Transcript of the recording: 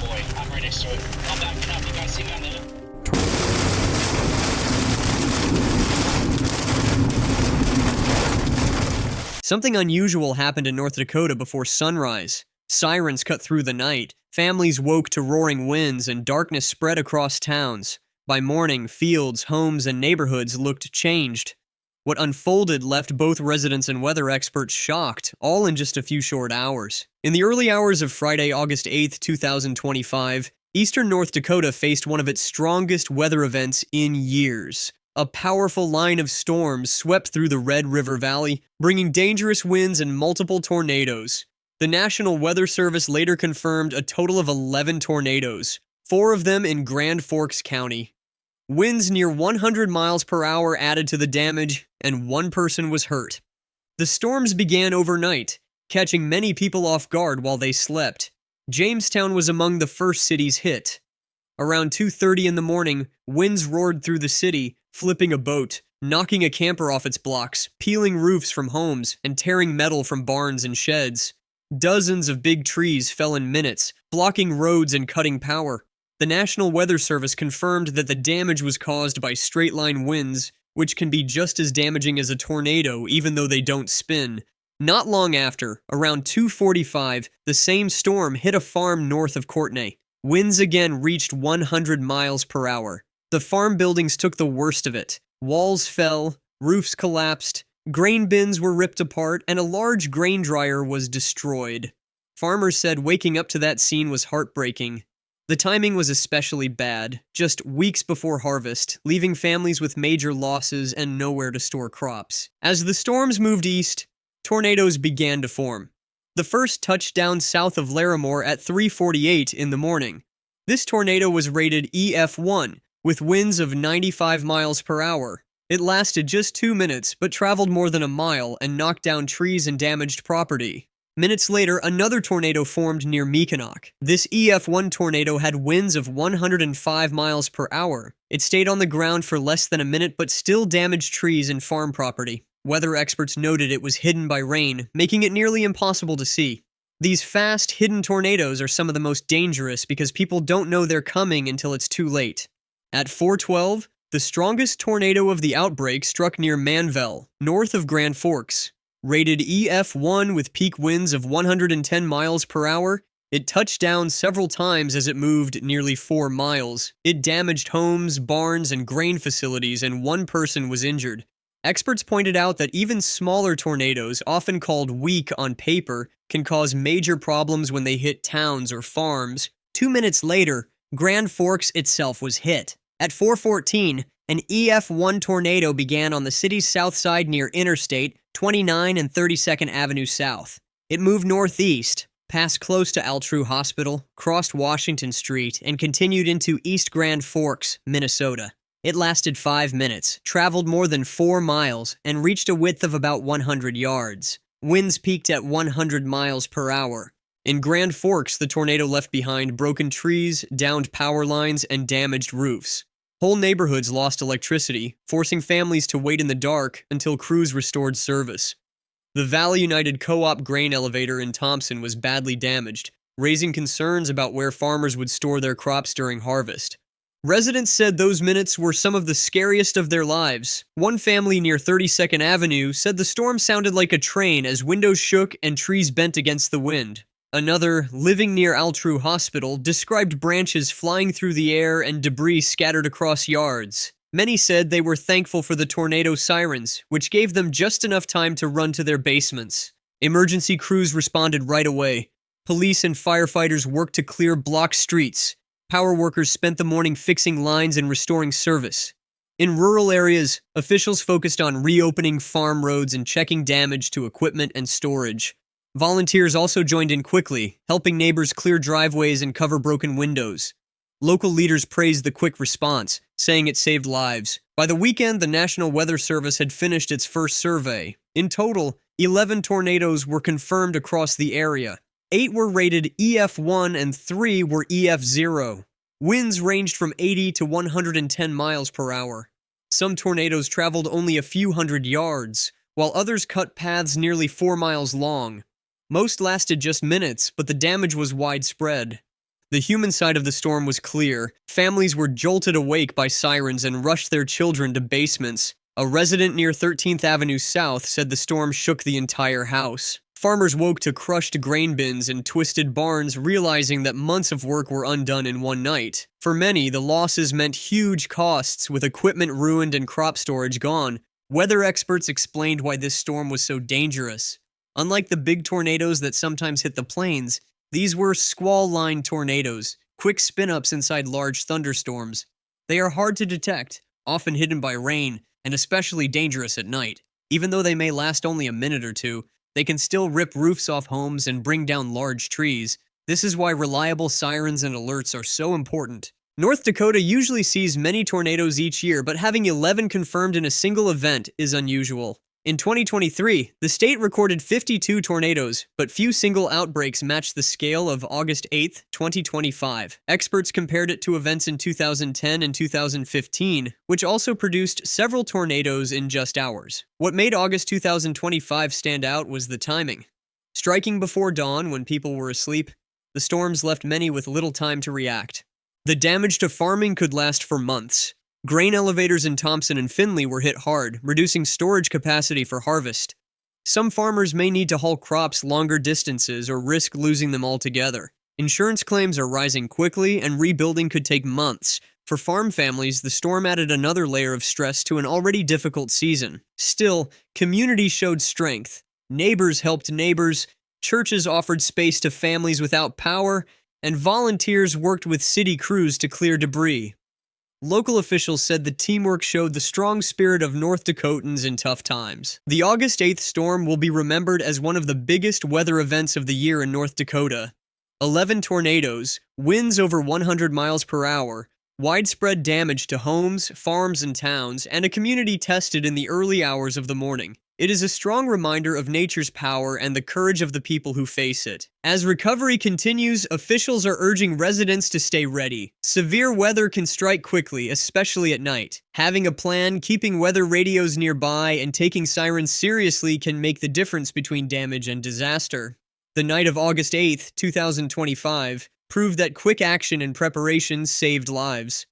boy. I'm right next to it. I'm backing up. You guys see me on the... Something unusual happened in North Dakota before sunrise. Sirens cut through the night, families woke to roaring winds, and darkness spread across towns. By morning, fields, homes, and neighborhoods looked changed. What unfolded left both residents and weather experts shocked, all in just a few short hours. In the early hours of Friday, August 8, 2025, eastern North Dakota faced one of its strongest weather events in years. A powerful line of storms swept through the Red River Valley, bringing dangerous winds and multiple tornadoes. The National Weather Service later confirmed a total of 11 tornadoes, 4 of them in Grand Forks County. Winds near 100 miles per hour added to the damage, and 1 person was hurt. The storms began overnight, catching many people off guard while they slept. Jamestown was among the first cities hit. Around 2:30 in the morning, winds roared through the city, flipping a boat, knocking a camper off its blocks, peeling roofs from homes, and tearing metal from barns and sheds. Dozens of big trees fell in minutes, blocking roads and cutting power. The National Weather Service confirmed that the damage was caused by straight-line winds, which can be just as damaging as a tornado even though they don't spin. Not long after, around 2:45, the same storm hit a farm north of Courtenay. Winds again reached 100 miles per hour. The farm buildings took the worst of it. Walls fell, roofs collapsed, grain bins were ripped apart, and a large grain dryer was destroyed. Farmers said waking up to that scene was heartbreaking. The timing was especially bad, just weeks before harvest, leaving families with major losses and nowhere to store crops. As the storms moved east, tornadoes began to form. The first touched down south of Larimore at 3:48 in the morning. This tornado was rated EF1, with winds of 95 miles per hour. It lasted just 2 minutes, but traveled more than a mile and knocked down trees and damaged property. Minutes later, another tornado formed near Meekinock. This EF1 tornado had winds of 105 miles per hour. It stayed on the ground for less than a minute, but still damaged trees and farm property. Weather experts noted it was hidden by rain, making it nearly impossible to see. These fast, hidden tornadoes are some of the most dangerous because people don't know they're coming until it's too late. At 4:12, the strongest tornado of the outbreak struck near Manvel, north of Grand Forks. Rated EF1 with peak winds of 110 miles per hour, it touched down several times as it moved nearly 4 miles. It damaged homes, barns, and grain facilities, and 1 person was injured. Experts pointed out that even smaller tornadoes, often called weak on paper, can cause major problems when they hit towns or farms. 2 minutes later, Grand Forks itself was hit. At 4:14, an EF1 tornado began on the city's south side near Interstate 29 and 32nd Avenue South. It moved northeast, passed close to Altru Hospital, crossed Washington Street, and continued into East Grand Forks, Minnesota. It lasted 5 minutes, traveled more than 4 miles, and reached a width of about 100 yards. Winds peaked at 100 miles per hour. In Grand Forks, the tornado left behind broken trees, downed power lines, and damaged roofs. Whole neighborhoods lost electricity, forcing families to wait in the dark until crews restored service. The Valley United Co-op grain elevator in Thompson was badly damaged, raising concerns about where farmers would store their crops during harvest. Residents said those minutes were some of the scariest of their lives. One family near 32nd Avenue said the storm sounded like a train as windows shook and trees bent against the wind. Another, living near Altru Hospital, described branches flying through the air and debris scattered across yards. Many said they were thankful for the tornado sirens, which gave them just enough time to run to their basements. Emergency crews responded right away. Police and firefighters worked to clear blocked streets. Power workers spent the morning fixing lines and restoring service. In rural areas, officials focused on reopening farm roads and checking damage to equipment and storage. Volunteers also joined in quickly, helping neighbors clear driveways and cover broken windows. Local leaders praised the quick response, saying it saved lives. By the weekend, the National Weather Service had finished its first survey. In total, 11 tornadoes were confirmed across the area. 8 were rated EF1 and 3 were EF0. Winds ranged from 80 to 110 miles per hour. Some tornadoes traveled only a few hundred yards, while others cut paths nearly 4 miles long. Most lasted just minutes, but the damage was widespread. The human side of the storm was clear. Families were jolted awake by sirens and rushed their children to basements. A resident near 13th Avenue South said the storm shook the entire house. Farmers woke to crushed grain bins and twisted barns, realizing that months of work were undone in one night. For many, the losses meant huge costs, with equipment ruined and crop storage gone. Weather experts explained why this storm was so dangerous. Unlike the big tornadoes that sometimes hit the plains, these were squall-line tornadoes, quick spin-ups inside large thunderstorms. They are hard to detect, often hidden by rain, and especially dangerous at night. Even though they may last only a minute or two, they can still rip roofs off homes and bring down large trees. This is why reliable sirens and alerts are so important. North Dakota usually sees many tornadoes each year, but having 11 confirmed in a single event is unusual. In 2023, the state recorded 52 tornadoes, but few single outbreaks matched the scale of August 8, 2025. Experts compared it to events in 2010 and 2015, which also produced several tornadoes in just hours. What made August 2025 stand out was the timing. Striking before dawn when people were asleep, the storms left many with little time to react. The damage to farming could last for months. Grain elevators in Thompson and Findlay were hit hard, reducing storage capacity for harvest. Some farmers may need to haul crops longer distances or risk losing them altogether. Insurance claims are rising quickly, and rebuilding could take months. For farm families, the storm added another layer of stress to an already difficult season. Still, communities showed strength. Neighbors helped neighbors, churches offered space to families without power, and volunteers worked with city crews to clear debris. Local officials said the teamwork showed the strong spirit of North Dakotans in tough times. The August 8th storm will be remembered as one of the biggest weather events of the year in North Dakota. 11 tornadoes, winds over 100 miles per hour, widespread damage to homes, farms, and towns, and a community tested in the early hours of the morning. It is a strong reminder of nature's power and the courage of the people who face it. As recovery continues, officials are urging residents to stay ready. Severe weather can strike quickly, especially at night. Having a plan, keeping weather radios nearby, and taking sirens seriously can make the difference between damage and disaster. The night of August 8, 2025, proved that quick action and preparation saved lives.